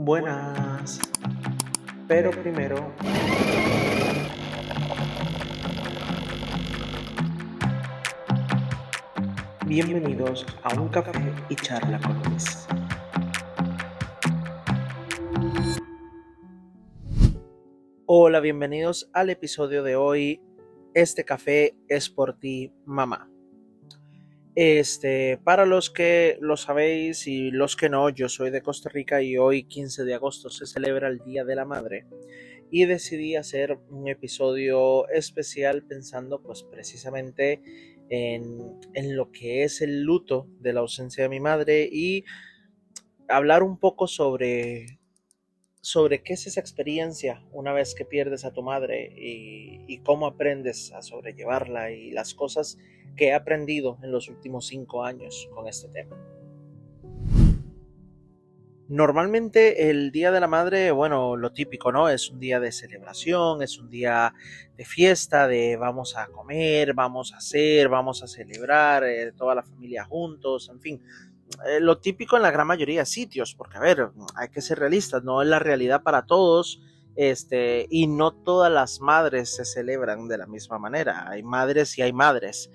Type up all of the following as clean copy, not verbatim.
Buenas, pero primero, bienvenidos a un café y charla con Luis. Hola, bienvenidos al episodio de hoy. Este café es por ti, mamá. Para los que lo sabéis y los que no, yo soy de Costa Rica y hoy 15 de agosto se celebra el Día de la Madre. Y decidí hacer un episodio especial pensando pues precisamente en lo que es el luto de la ausencia de mi madre y hablar un poco sobre qué es esa experiencia una vez que pierdes a tu madre y cómo aprendes a sobrellevarla y las cosas que he aprendido en los últimos 5 años con este tema. Normalmente el Día de la Madre, bueno, lo típico, ¿no? Es un día de celebración, es un día de fiesta, de vamos a comer, vamos a hacer, vamos a celebrar, toda la familia juntos, en fin. Lo típico en la gran mayoría de sitios, porque a ver, hay que ser realistas, no es la realidad para todos, y no todas las madres se celebran de la misma manera. Hay madres y hay madres.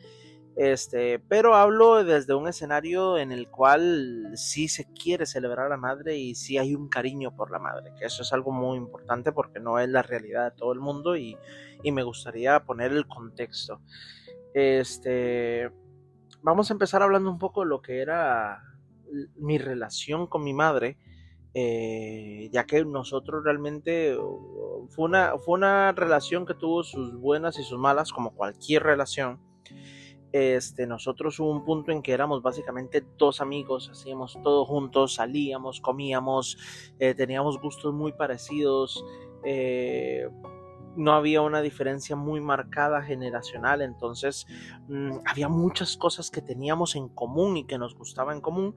Pero hablo desde un escenario en el cual sí se quiere celebrar a la madre y sí hay un cariño por la madre, que eso es algo muy importante porque no es la realidad de todo el mundo y me gustaría poner el contexto. Vamos a empezar hablando un poco de lo que era mi relación con mi madre, ya que nosotros realmente fue una relación que tuvo sus buenas y sus malas, como cualquier relación. Nosotros hubo un punto en que éramos básicamente dos amigos, hacíamos todo juntos, salíamos, comíamos, teníamos gustos muy parecidos, no había una diferencia muy marcada generacional, entonces había muchas cosas que teníamos en común y que nos gustaba en común,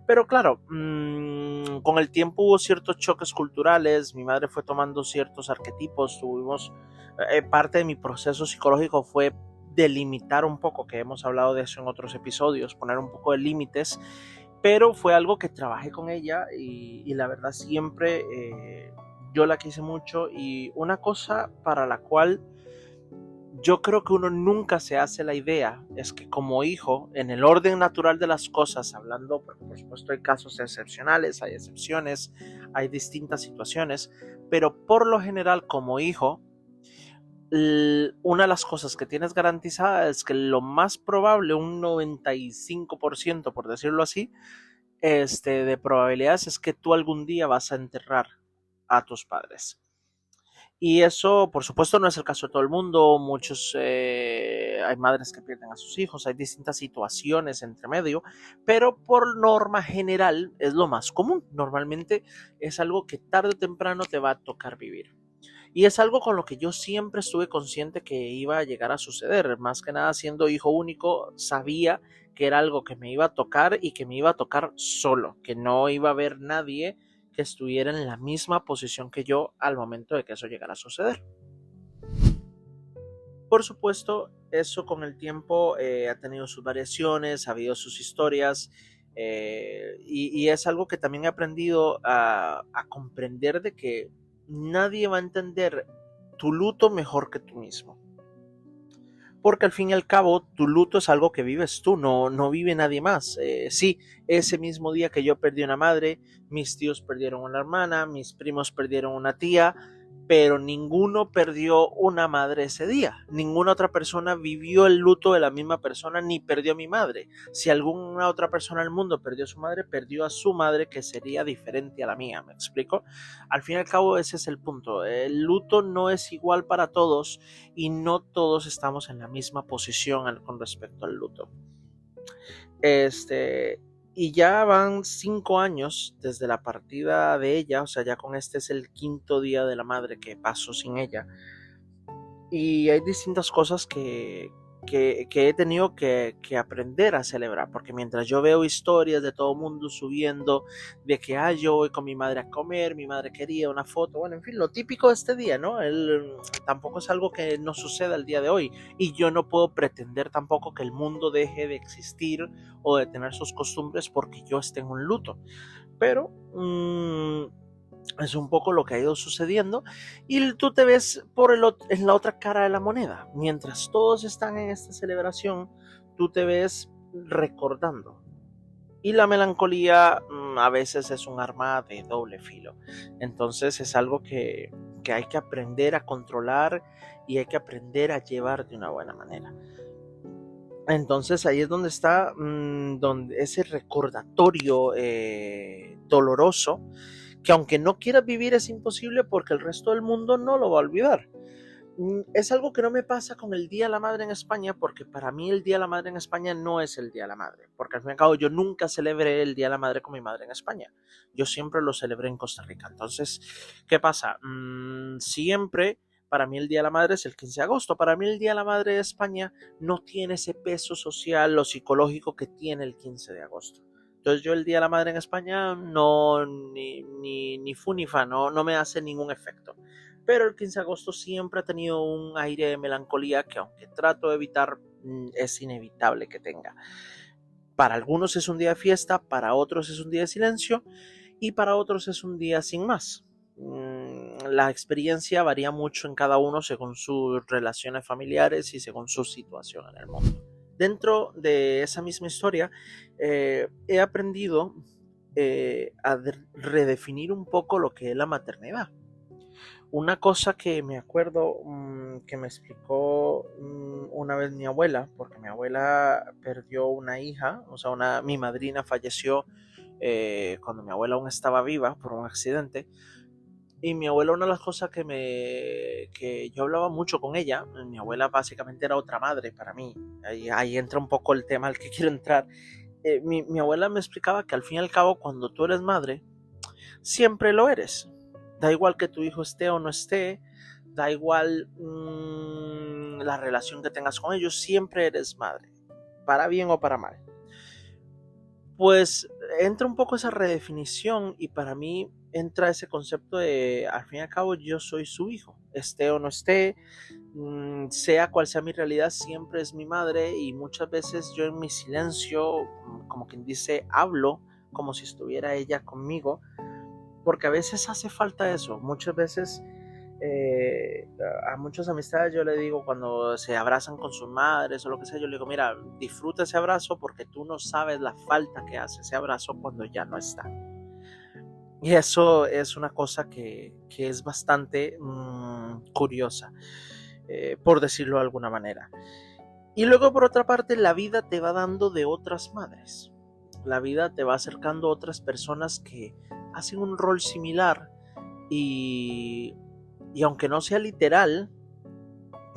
pero claro, con el tiempo hubo ciertos choques culturales, mi madre fue tomando ciertos arquetipos, parte de mi proceso psicológico fue delimitar un poco, que hemos hablado de eso en otros episodios, poner un poco de límites, pero fue algo que trabajé con ella y la verdad siempre yo la quise mucho y una cosa para la cual yo creo que uno nunca se hace la idea es que como hijo, en el orden natural de las cosas, hablando, porque por supuesto hay casos excepcionales, hay excepciones, hay distintas situaciones, pero por lo general como hijo, una de las cosas que tienes garantizada es que lo más probable, un 95%, por decirlo así, de probabilidades es que tú algún día vas a enterrar a tus padres. Y eso, por supuesto, no es el caso de todo el mundo. Hay madres que pierden a sus hijos, hay distintas situaciones entre medio, pero por norma general es lo más común. Normalmente es algo que tarde o temprano te va a tocar vivir. Y es algo con lo que yo siempre estuve consciente que iba a llegar a suceder. Más que nada, siendo hijo único, sabía que era algo que me iba a tocar y que me iba a tocar solo, que no iba a haber nadie que estuviera en la misma posición que yo al momento de que eso llegara a suceder. Por supuesto, eso con el tiempo ha tenido sus variaciones, ha habido sus historias, y es algo que también he aprendido a comprender de que nadie va a entender tu luto mejor que tú mismo. Porque al fin y al cabo, tu luto es algo que vives tú, no vive nadie más. Sí, ese mismo día que yo perdí una madre, mis tíos perdieron una hermana, mis primos perdieron una tía, pero ninguno perdió una madre ese día. Ninguna otra persona vivió el luto de la misma persona ni perdió a mi madre. Si alguna otra persona del mundo perdió a su madre, perdió a su madre que sería diferente a la mía, ¿me explico? Al fin y al cabo ese es el punto. El luto no es igual para todos y no todos estamos en la misma posición con respecto al luto. Y ya van 5 años desde la partida de ella, o sea, ya con este es el quinto día de la madre que paso sin ella. Y hay distintas cosas que he tenido que aprender a celebrar, porque mientras yo veo historias de todo el mundo subiendo de que yo voy con mi madre a comer, mi madre quería una foto, bueno, en fin, lo típico de este día, ¿no? Tampoco es algo que no suceda el día de hoy, y yo no puedo pretender tampoco que el mundo deje de existir o de tener sus costumbres porque yo esté en un luto, pero Es un poco lo que ha ido sucediendo y tú te ves en la otra cara de la moneda. Mientras todos están en esta celebración, tú te ves recordando. Y la melancolía a veces es un arma de doble filo. Entonces es algo que hay que aprender a controlar y hay que aprender a llevar de una buena manera. Entonces ahí es donde está donde ese recordatorio doloroso, que aunque no quieras vivir es imposible porque el resto del mundo no lo va a olvidar. Es algo que no me pasa con el Día de la Madre en España, porque para mí el Día de la Madre en España no es el Día de la Madre, porque al fin y al cabo yo nunca celebré el Día de la Madre con mi madre en España, yo siempre lo celebré en Costa Rica. Entonces, ¿qué pasa? Siempre para mí el Día de la Madre es el 15 de agosto, para mí el Día de la Madre de España no tiene ese peso social o psicológico que tiene el 15 de agosto. Entonces yo el Día de la Madre en España no, ni fu ni fa, no me hace ningún efecto. Pero el 15 de agosto siempre ha tenido un aire de melancolía que, aunque trato de evitar, es inevitable que tenga. Para algunos es un día de fiesta, para otros es un día de silencio y para otros es un día sin más. La experiencia varía mucho en cada uno según sus relaciones familiares y según su situación en el mundo. Dentro de esa misma historia, he aprendido a redefinir un poco lo que es la maternidad. Una cosa que me acuerdo que me explicó una vez mi abuela, porque mi abuela perdió una hija, o sea, mi madrina falleció cuando mi abuela aún estaba viva por un accidente. Y mi abuela, una de las cosas que yo hablaba mucho con ella, mi abuela básicamente era otra madre para mí. Ahí entra un poco el tema al que quiero entrar. Mi abuela me explicaba que al fin y al cabo, cuando tú eres madre, siempre lo eres. Da igual que tu hijo esté o no esté, da igual la relación que tengas con ellos, siempre eres madre, para bien o para mal. Pues entra un poco esa redefinición y para mí entra ese concepto de, al fin y al cabo, yo soy su hijo, esté o no esté, sea cual sea mi realidad, siempre es mi madre, y muchas veces yo en mi silencio, como quien dice, hablo como si estuviera ella conmigo, porque a veces hace falta eso. Muchas veces a muchas amistades yo le digo, cuando se abrazan con sus madres o lo que sea, yo le digo, mira, disfruta ese abrazo porque tú no sabes la falta que hace ese abrazo cuando ya no está. Y eso es una cosa que es bastante curiosa, por decirlo de alguna manera. Y luego, por otra parte, la vida te va dando de otras madres. La vida te va acercando a otras personas que hacen un rol similar y aunque no sea literal,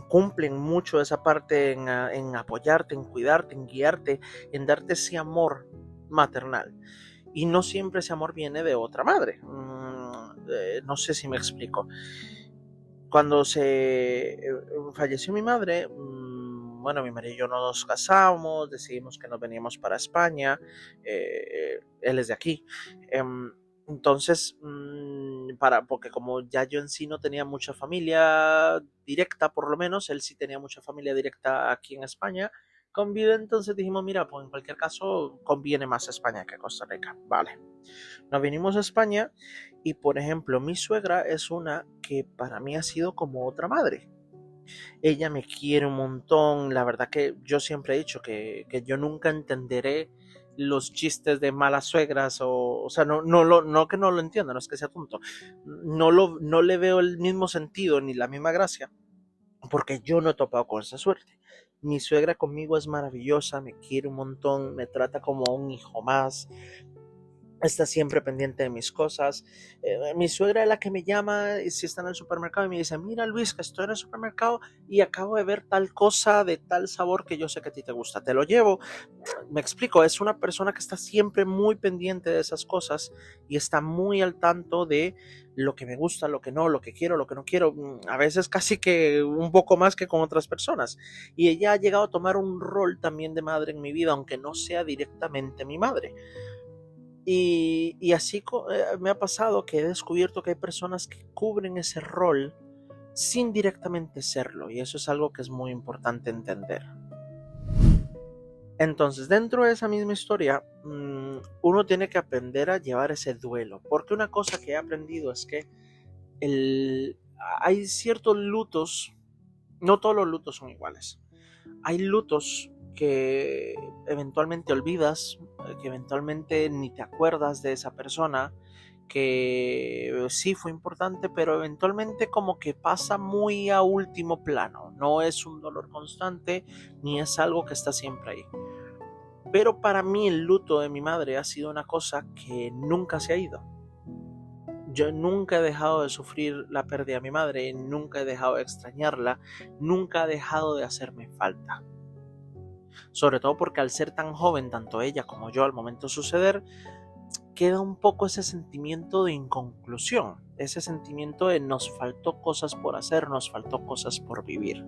cumplen mucho esa parte en apoyarte, en cuidarte, en guiarte, en darte ese amor maternal. Y no siempre ese amor viene de otra madre. No sé si me explico. Cuando falleció mi madre, bueno, mi marido y yo nos casamos, decidimos que nos veníamos para España, él es de aquí. Entonces, porque como ya yo en sí no tenía mucha familia directa, por lo menos, él sí tenía mucha familia directa aquí en España, convive, entonces dijimos, mira, pues en cualquier caso conviene más España que Costa Rica, vale. Nos vinimos a España y, por ejemplo, mi suegra es una que para mí ha sido como otra madre. Ella me quiere un montón, la verdad que yo siempre he dicho que yo nunca entenderé los chistes de malas suegras, o sea, no que no lo entienda, no es que sea tonto, no le veo el mismo sentido ni la misma gracia, porque yo no he topado con esa suerte. Mi suegra conmigo es maravillosa, me quiere un montón, me trata como a un hijo más, está siempre pendiente de mis cosas. Mi suegra es la que me llama si está en el supermercado y me dice, mira Luis, que estoy en el supermercado y acabo de ver tal cosa de tal sabor que yo sé que a ti te gusta, te lo llevo. Me explico, es una persona que está siempre muy pendiente de esas cosas y está muy al tanto de lo que me gusta, lo que no, lo que quiero, lo que no quiero, a veces casi que un poco más que con otras personas. Y ella ha llegado a tomar un rol también de madre en mi vida, aunque no sea directamente mi madre. Y así me ha pasado que he descubierto que hay personas que cubren ese rol sin directamente serlo, y eso es algo que es muy importante entender. Entonces, dentro de esa misma historia, uno tiene que aprender a llevar ese duelo, porque una cosa que he aprendido es que hay ciertos lutos, no todos los lutos son iguales. Hay lutos que eventualmente olvidas, que eventualmente ni te acuerdas de esa persona, que sí fue importante, pero eventualmente como que pasa muy a último plano. No es un dolor constante, ni es algo que está siempre ahí. Pero para mí el luto de mi madre ha sido una cosa que nunca se ha ido. Yo nunca he dejado de sufrir la pérdida de mi madre, nunca he dejado de extrañarla, nunca ha dejado de hacerme falta. Sobre todo porque al ser tan joven, tanto ella como yo al momento de suceder, queda un poco ese sentimiento de inconclusión, ese sentimiento de nos faltó cosas por hacer, nos faltó cosas por vivir.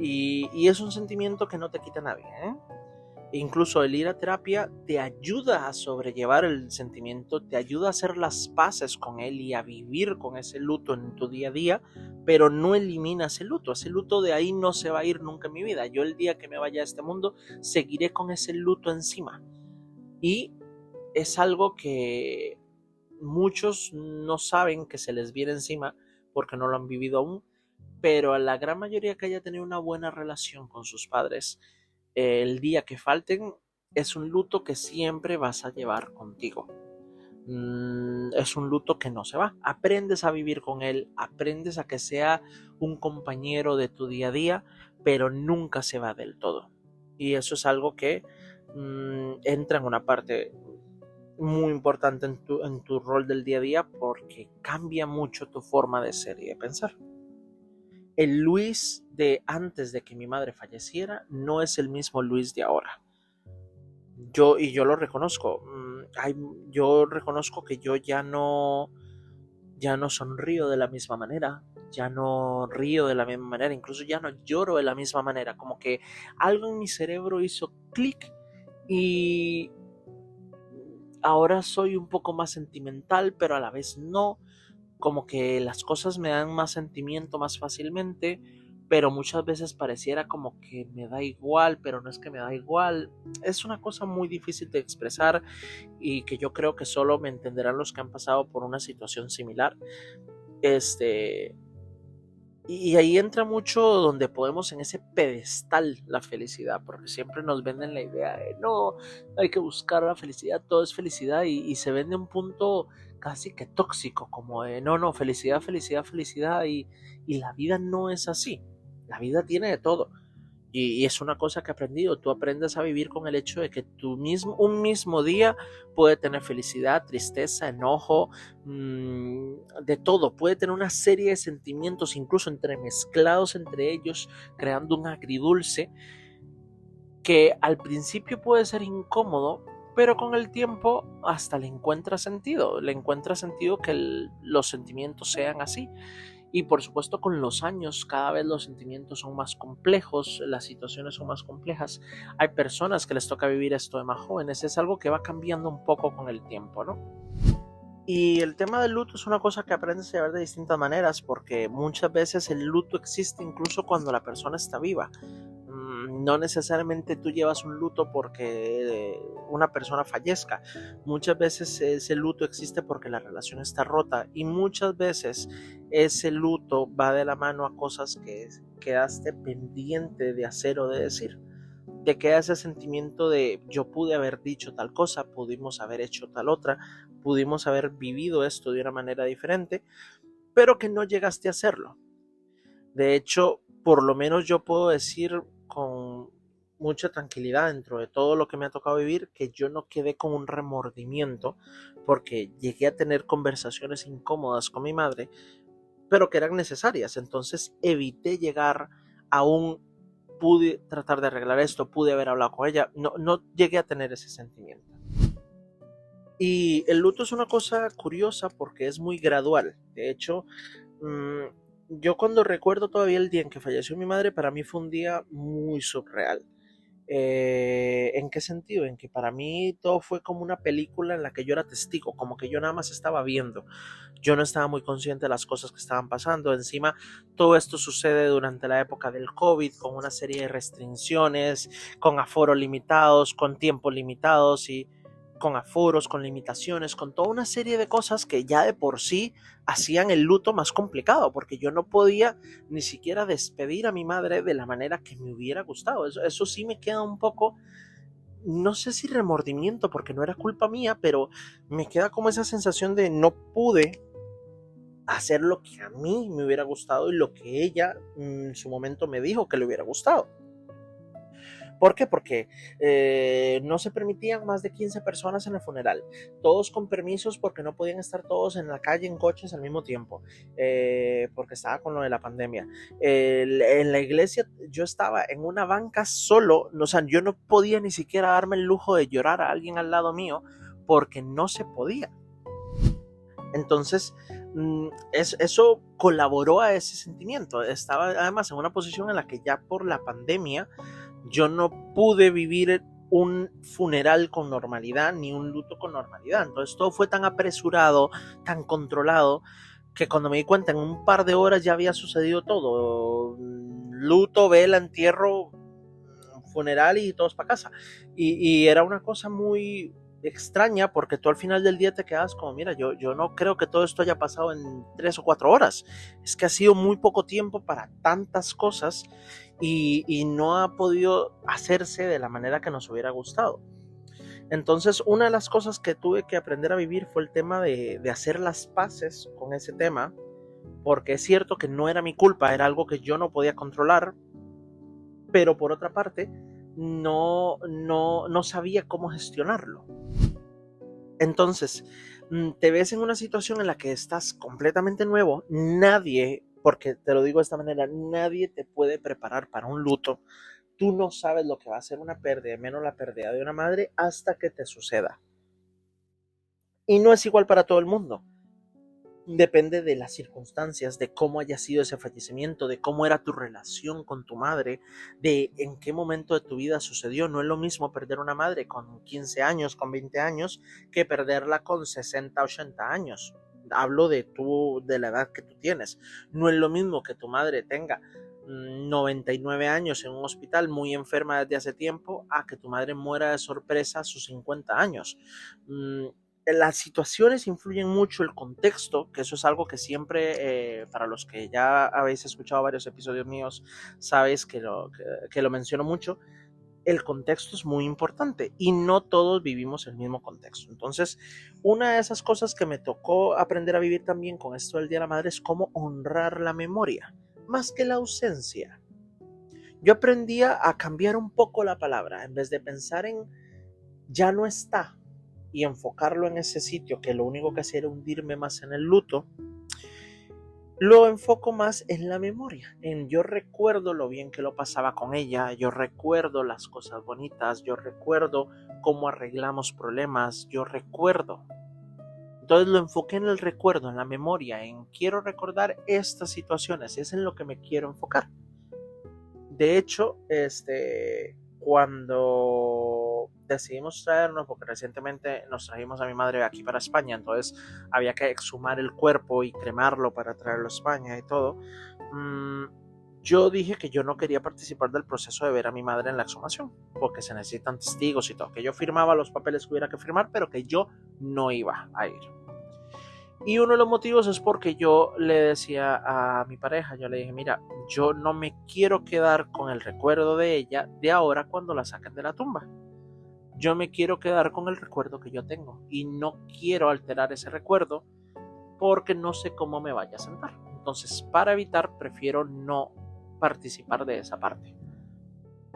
Y es un sentimiento que no te quita nadie, ¿eh? Incluso el ir a terapia te ayuda a sobrellevar el sentimiento, te ayuda a hacer las paces con él y a vivir con ese luto en tu día a día, pero no elimina ese luto de ahí no se va a ir nunca en mi vida. Yo el día que me vaya a este mundo seguiré con ese luto encima. Y es algo que muchos no saben que se les viene encima porque no lo han vivido aún, pero a la gran mayoría que haya tenido una buena relación con sus padres, el día que falten es un luto que siempre vas a llevar contigo. Es un luto que no se va. Aprendes a vivir con él, aprendes a que sea un compañero de tu día a día, pero nunca se va del todo. Y eso es algo que entra en una parte muy importante en tu rol del día a día porque cambia mucho tu forma de ser y de pensar. El Luis de antes de que mi madre falleciera no es el mismo Luis de ahora. Yo lo reconozco. Yo reconozco que yo ya no sonrío de la misma manera, ya no río de la misma manera, incluso ya no lloro de la misma manera. Como que algo en mi cerebro hizo clic y ahora soy un poco más sentimental, pero a la vez no. Como que las cosas me dan más sentimiento más fácilmente, pero muchas veces pareciera como que me da igual, pero no es que me da igual. Es una cosa muy difícil de expresar y que yo creo que solo me entenderán los que han pasado por una situación similar. Y ahí entra mucho donde podemos en ese pedestal la felicidad, porque siempre nos venden la idea de no, hay que buscar la felicidad, todo es felicidad y se vende un punto casi que tóxico, como de no, felicidad, felicidad, felicidad y la vida no es así, la vida tiene de todo. Y es una cosa que he aprendido. Tú aprendes a vivir con el hecho de que un mismo día puede tener felicidad, tristeza, enojo, de todo. Puede tener una serie de sentimientos, incluso entremezclados entre ellos, creando un agridulce que al principio puede ser incómodo, pero con el tiempo hasta le encuentra sentido. Le encuentra sentido que los sentimientos sean así. Y por supuesto con los años cada vez los sentimientos son más complejos, las situaciones son más complejas. Hay personas que les toca vivir esto de más jóvenes, es algo que va cambiando un poco con el tiempo, ¿no? Y el tema del luto es una cosa que aprendes a ver de distintas maneras porque muchas veces el luto existe incluso cuando la persona está viva. No necesariamente tú llevas un luto porque una persona fallezca. Muchas veces ese luto existe porque la relación está rota y muchas veces ese luto va de la mano a cosas que quedaste pendiente de hacer o de decir. Te queda ese sentimiento de yo pude haber dicho tal cosa, pudimos haber hecho tal otra, pudimos haber vivido esto de una manera diferente, pero que no llegaste a hacerlo. De hecho, por lo menos yo puedo decir con mucha tranquilidad dentro de todo lo que me ha tocado vivir que yo no quedé con un remordimiento porque llegué a tener conversaciones incómodas con mi madre, pero que eran necesarias. Entonces evité llegar a un pude tratar de arreglar esto, pude haber hablado con ella, no llegué a tener ese sentimiento. Y el luto es una cosa curiosa porque es muy gradual. De hecho, yo cuando recuerdo todavía el día en que falleció mi madre, para mí fue un día muy surreal. ¿En qué sentido? En que para mí todo fue como una película en la que yo era testigo, como que yo nada más estaba viendo. Yo no estaba muy consciente de las cosas que estaban pasando. Encima, todo esto sucede durante la época del COVID, con una serie de restricciones, con aforos limitados, con tiempos limitados y con aforos, con limitaciones, con toda una serie de cosas que ya de por sí hacían el luto más complicado, porque yo no podía ni siquiera despedir a mi madre de la manera que me hubiera gustado. Eso sí me queda un poco, no sé si remordimiento, porque no era culpa mía, pero me queda como esa sensación de no pude hacer lo que a mí me hubiera gustado y lo que ella en su momento me dijo que le hubiera gustado. ¿Por qué? Porque no se permitían más de 15 personas en el funeral, todos con permisos porque no podían estar todos en la calle en coches al mismo tiempo, porque estaba con lo de la pandemia. En la iglesia yo estaba en una banca solo, o sea, yo no podía ni siquiera darme el lujo de llorar a alguien al lado mío porque no se podía. Entonces, eso colaboró a ese sentimiento. Estaba además en una posición en la que ya por la pandemia yo no pude vivir un funeral con normalidad ni un luto con normalidad. Entonces todo fue tan apresurado, tan controlado, que cuando me di cuenta en un par de horas ya había sucedido todo. Luto, vela, entierro, funeral y todos para casa. Y era una cosa muy extraña porque tú al final del día te quedas como, mira, yo no creo que todo esto haya pasado en 3 o 4 horas. Es que ha sido muy poco tiempo para tantas cosas y no ha podido hacerse de la manera que nos hubiera gustado. Entonces, una de las cosas que tuve que aprender a vivir fue el tema de hacer las paces con ese tema, porque es cierto que no era mi culpa, era algo que yo no podía controlar, pero por otra parte, no sabía cómo gestionarlo. Entonces, te ves en una situación en la que estás completamente nuevo, nadie, porque te lo digo de esta manera, nadie te puede preparar para un luto. Tú no sabes lo que va a ser una pérdida, menos la pérdida de una madre, hasta que te suceda. Y no es igual para todo el mundo. Depende de las circunstancias, de cómo haya sido ese fallecimiento, de cómo era tu relación con tu madre, de en qué momento de tu vida sucedió. No es lo mismo perder una madre con 15 años, con 20 años, que perderla con 60, 80 años. Hablo de la edad que tú tienes. No es lo mismo que tu madre tenga 99 años en un hospital muy enferma desde hace tiempo, a que tu madre muera de sorpresa a sus 50 años. Las situaciones influyen mucho, el contexto, que eso es algo que siempre, para los que ya habéis escuchado varios episodios míos, sabéis que lo menciono mucho. El contexto es muy importante y no todos vivimos el mismo contexto. Entonces, una de esas cosas que me tocó aprender a vivir también con esto del Día de la Madre es cómo honrar la memoria, más que la ausencia. Yo aprendí a cambiar un poco la palabra, en vez de pensar en ya no está y enfocarlo en ese sitio que lo único que hacía era hundirme más en el luto, lo enfoco más en la memoria, en yo recuerdo lo bien que lo pasaba con ella, yo recuerdo las cosas bonitas, yo recuerdo cómo arreglamos problemas, yo recuerdo. Entonces lo enfoqué en el recuerdo, en la memoria, en quiero recordar estas situaciones, es en lo que me quiero enfocar. De hecho, cuando decidimos traernos, porque recientemente nos trajimos a mi madre aquí para España, entonces había que exhumar el cuerpo y cremarlo para traerlo a España y todo, yo dije que yo no quería participar del proceso de ver a mi madre en la exhumación, porque se necesitan testigos y todo, que yo firmaba los papeles que hubiera que firmar, pero que yo no iba a ir. Y uno de los motivos es porque yo le decía a mi pareja, yo le dije, mira, yo no me quiero quedar con el recuerdo de ella de ahora cuando la saquen de la tumba. Yo me quiero quedar con el recuerdo que yo tengo y no quiero alterar ese recuerdo porque no sé cómo me vaya a sentar. Entonces, para evitar, prefiero no participar de esa parte.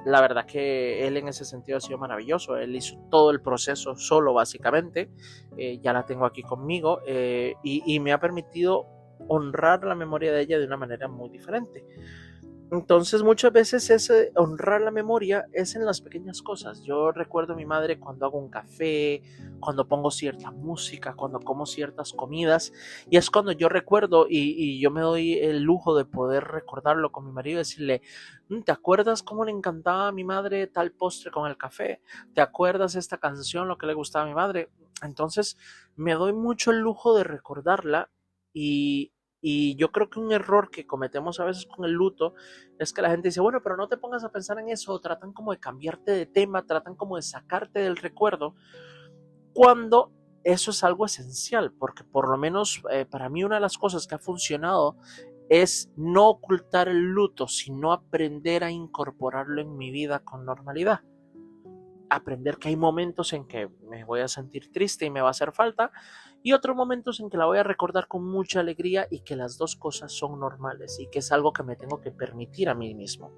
La verdad que él en ese sentido ha sido maravilloso. Él hizo todo el proceso solo, básicamente. Ya la tengo aquí conmigo y me ha permitido honrar la memoria de ella de una manera muy diferente. Entonces muchas veces ese honrar la memoria es en las pequeñas cosas. Yo recuerdo a mi madre cuando hago un café, cuando pongo cierta música, cuando como ciertas comidas, y es cuando yo recuerdo y yo me doy el lujo de poder recordarlo con mi marido y decirle: ¿te acuerdas cómo le encantaba a mi madre tal postre con el café? ¿Te acuerdas esta canción, lo que le gustaba a mi madre? Entonces me doy mucho el lujo de recordarla y... Y yo creo que un error que cometemos a veces con el luto es que la gente dice: bueno, pero no te pongas a pensar en eso, tratan como de cambiarte de tema, tratan como de sacarte del recuerdo, cuando eso es algo esencial, porque por lo menos para mí una de las cosas que ha funcionado es no ocultar el luto, sino aprender a incorporarlo en mi vida con normalidad. Aprender que hay momentos en que me voy a sentir triste y me va a hacer falta, y otros momentos en que la voy a recordar con mucha alegría, y que las dos cosas son normales y que es algo que me tengo que permitir a mí mismo.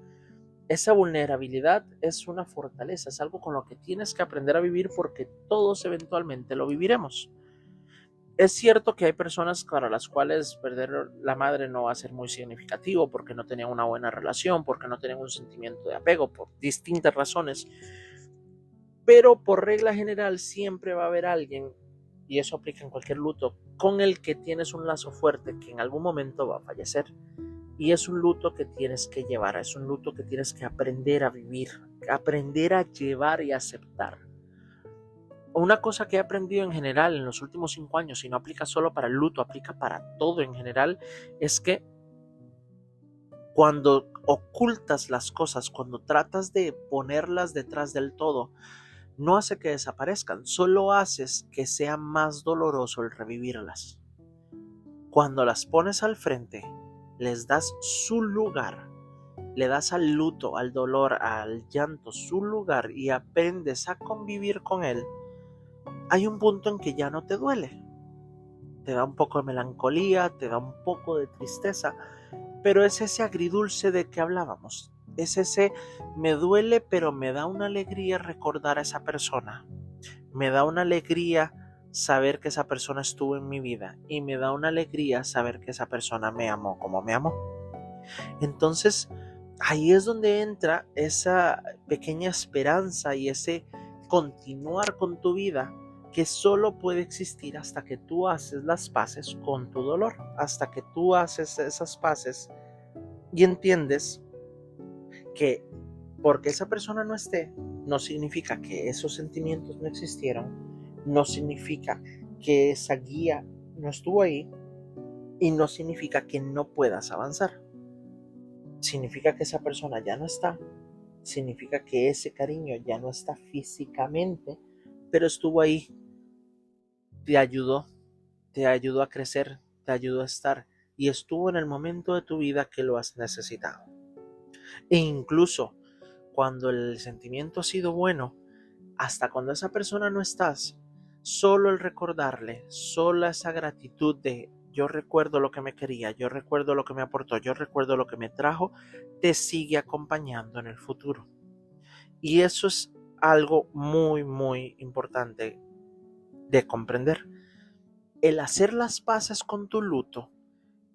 Esa vulnerabilidad es una fortaleza, es algo con lo que tienes que aprender a vivir, porque todos eventualmente lo viviremos. Es cierto que hay personas para las cuales perder la madre no va a ser muy significativo, porque no tenían una buena relación, porque no tenían un sentimiento de apego, por distintas razones, pero por regla general siempre va a haber alguien, y eso aplica en cualquier luto, con el que tienes un lazo fuerte que en algún momento va a fallecer. Y es un luto que tienes que llevar, es un luto que tienes que aprender a vivir, aprender a llevar y aceptar. Una cosa que he aprendido en general en los últimos 5 años, y no aplica solo para el luto, aplica para todo en general, es que cuando ocultas las cosas, cuando tratas de ponerlas detrás del todo, no hace que desaparezcan, solo haces que sea más doloroso el revivirlas. Cuando las pones al frente, les das su lugar, le das al luto, al dolor, al llanto su lugar y aprendes a convivir con él, hay un punto en que ya no te duele. Te da un poco de melancolía, te da un poco de tristeza, pero es ese agridulce de que hablábamos. Es ese: me duele, pero me da una alegría recordar a esa persona. Me da una alegría saber que esa persona estuvo en mi vida, y me da una alegría saber que esa persona me amó como me amó. Entonces, ahí es donde entra esa pequeña esperanza y ese continuar con tu vida, que solo puede existir hasta que tú haces las paces con tu dolor, hasta que tú haces esas paces y entiendes que porque esa persona no esté, no significa que esos sentimientos no existieron, no significa que esa guía no estuvo ahí, y no significa que no puedas avanzar. Significa que esa persona ya no está, significa que ese cariño ya no está físicamente, pero estuvo ahí, te ayudó, te ayudó a crecer, te ayudó a estar, y estuvo en el momento de tu vida que lo has necesitado. E incluso cuando el sentimiento ha sido bueno, hasta cuando esa persona no estás, solo el recordarle, solo esa gratitud de: yo recuerdo lo que me quería, yo recuerdo lo que me aportó, yo recuerdo lo que me trajo, te sigue acompañando en el futuro. Y eso es algo muy, muy importante de comprender. El hacer las paces con tu luto,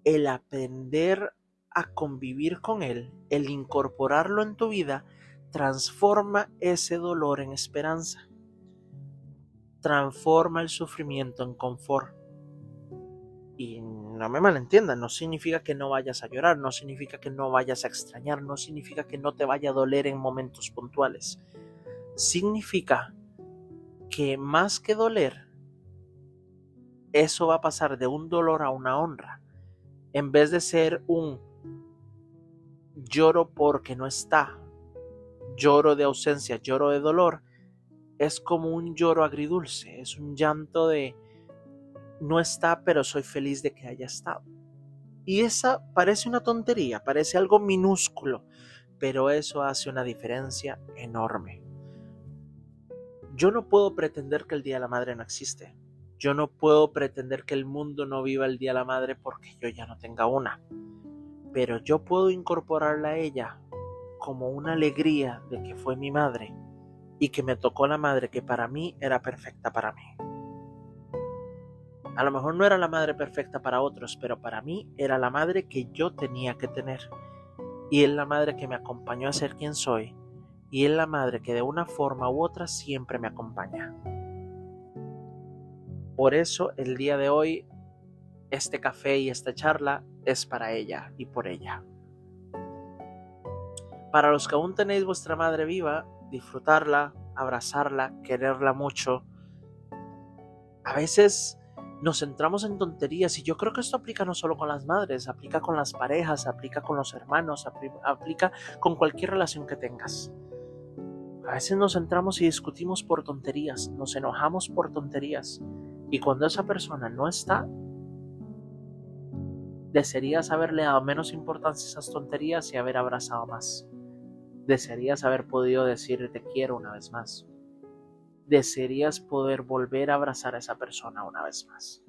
el aprender a convivir con él, el incorporarlo en tu vida, transforma ese dolor en esperanza, transforma el sufrimiento en confort. Y no me malentiendan, no significa que no vayas a llorar, no significa que no vayas a extrañar, no significa que no te vaya a doler en momentos puntuales. Significa que más que doler, eso va a pasar de un dolor a una honra. En vez de ser un lloro porque no está, lloro de ausencia, lloro de dolor, es como un lloro agridulce, es un llanto de: no está, pero soy feliz de que haya estado. Y esa parece una tontería, parece algo minúsculo, pero eso hace una diferencia enorme. Yo no puedo pretender que el Día de la Madre no existe. Yo no puedo pretender que el mundo no viva el Día de la Madre porque yo ya no tenga una. Pero yo puedo incorporarla a ella como una alegría de que fue mi madre y que me tocó la madre que para mí era perfecta para mí. A lo mejor no era la madre perfecta para otros, pero para mí era la madre que yo tenía que tener. y es la madre que me acompañó a ser quien soy, y es la madre que de una forma u otra siempre me acompaña. Por eso el día de hoy, este café y esta charla es para ella y por ella. Para los que aún tenéis vuestra madre viva, disfrutarla, abrazarla, quererla mucho. A veces nos centramos en tonterías y yo creo que esto aplica no solo con las madres, aplica con las parejas, aplica con los hermanos, aplica con cualquier relación que tengas. A veces nos centramos y discutimos por tonterías, nos enojamos por tonterías, y cuando esa persona no está, desearías haberle dado menos importancia a esas tonterías y haber abrazado más. Desearías haber podido decir te quiero una vez más. Desearías poder volver a abrazar a esa persona una vez más.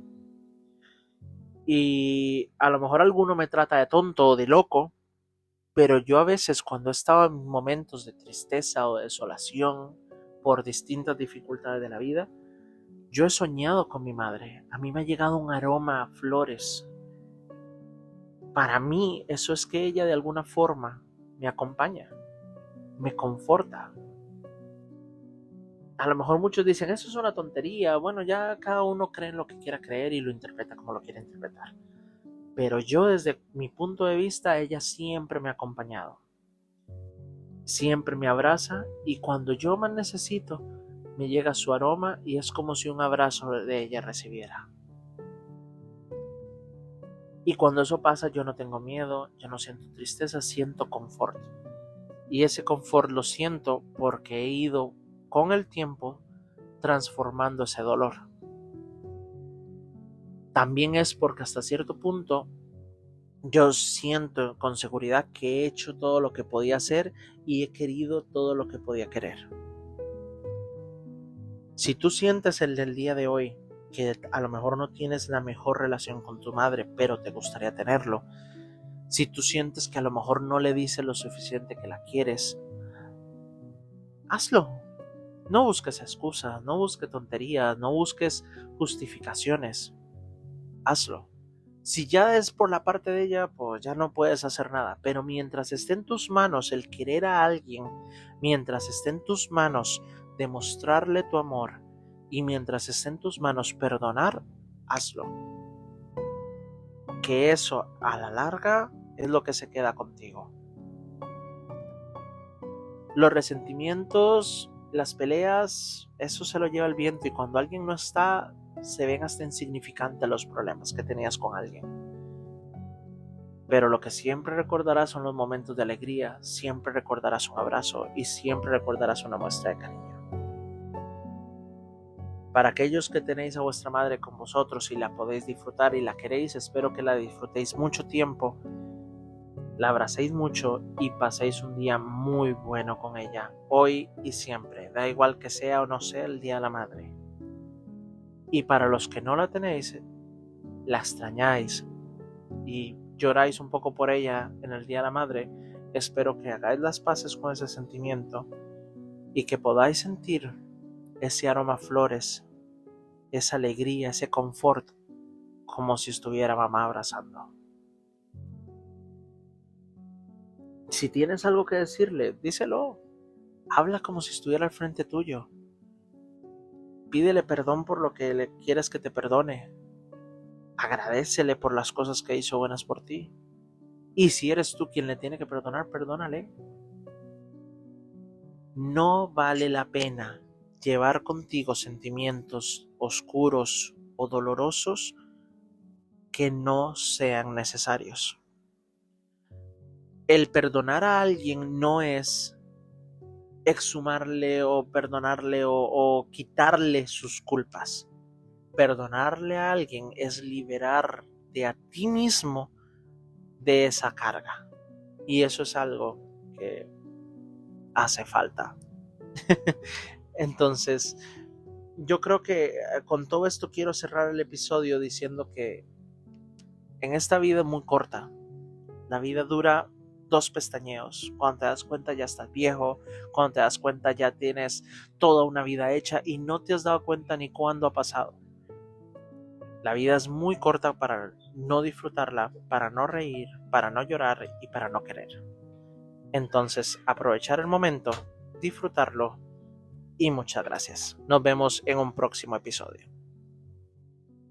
Y a lo mejor alguno me trata de tonto o de loco, pero yo a veces cuando he estado en momentos de tristeza o de desolación por distintas dificultades de la vida, yo he soñado con mi madre. A mí me ha llegado un aroma a flores. Para mí eso es que ella de alguna forma me acompaña, me conforta. A lo mejor muchos dicen, eso es una tontería. Bueno, ya cada uno cree en lo que quiera creer y lo interpreta como lo quiere interpretar. Pero yo desde mi punto de vista, ella siempre me ha acompañado. Siempre me abraza y cuando yo más necesito, me llega su aroma y es como si un abrazo de ella recibiera. Y cuando eso pasa, yo no tengo miedo, yo no siento tristeza, siento confort. Y ese confort lo siento porque he ido con el tiempo transformando ese dolor. También es porque hasta cierto punto yo siento con seguridad que he hecho todo lo que podía hacer y he querido todo lo que podía querer. Si tú sientes el del día de hoy que a lo mejor no tienes la mejor relación con tu madre, pero te gustaría tenerlo, si tú sientes que a lo mejor no le dices lo suficiente que la quieres, hazlo. No busques excusas, no busques tonterías, no busques justificaciones. Hazlo. Si ya es por la parte de ella, pues ya no puedes hacer nada. Pero mientras esté en tus manos el querer a alguien, mientras esté en tus manos demostrarle tu amor y mientras esté en tus manos perdonar, hazlo. Que eso a la larga es lo que se queda contigo. Los resentimientos, las peleas, eso se lo lleva el viento y cuando alguien no está, se ven hasta insignificantes los problemas que tenías con alguien. Pero lo que siempre recordarás son los momentos de alegría, siempre recordarás un abrazo y siempre recordarás una muestra de cariño. Para aquellos que tenéis a vuestra madre con vosotros y la podéis disfrutar y la queréis, espero que la disfrutéis mucho tiempo, la abracéis mucho y paséis un día muy bueno con ella, hoy y siempre, da igual que sea o no sea el Día de la Madre. Y para los que no la tenéis, la extrañáis y lloráis un poco por ella en el Día de la Madre, espero que hagáis las paces con ese sentimiento y que podáis sentir ese aroma a flores, esa alegría, ese confort, como si estuviera mamá abrazando. Si tienes algo que decirle, díselo. Habla como si estuviera al frente tuyo. Pídele perdón por lo que le quieres que te perdone. Agradécele por las cosas que hizo buenas por ti. Y si eres tú quien le tiene que perdonar, perdónale. No vale la pena llevar contigo sentimientos oscuros o dolorosos que no sean necesarios. El perdonar a alguien no es exhumarle o perdonarle o quitarle sus culpas. Perdonarle a alguien es liberarte a ti mismo de esa carga. Y eso es algo que hace falta. Entonces, yo creo que con todo esto quiero cerrar el episodio diciendo que en esta vida es muy corta. La vida dura 2 pestañeos. Cuando te das cuenta ya estás viejo, cuando te das cuenta ya tienes toda una vida hecha y no te has dado cuenta ni cuándo ha pasado. La vida es muy corta para no disfrutarla, para no reír, para no llorar y para no querer. Entonces, aprovechar el momento, disfrutarlo y muchas gracias. Nos vemos en un próximo episodio.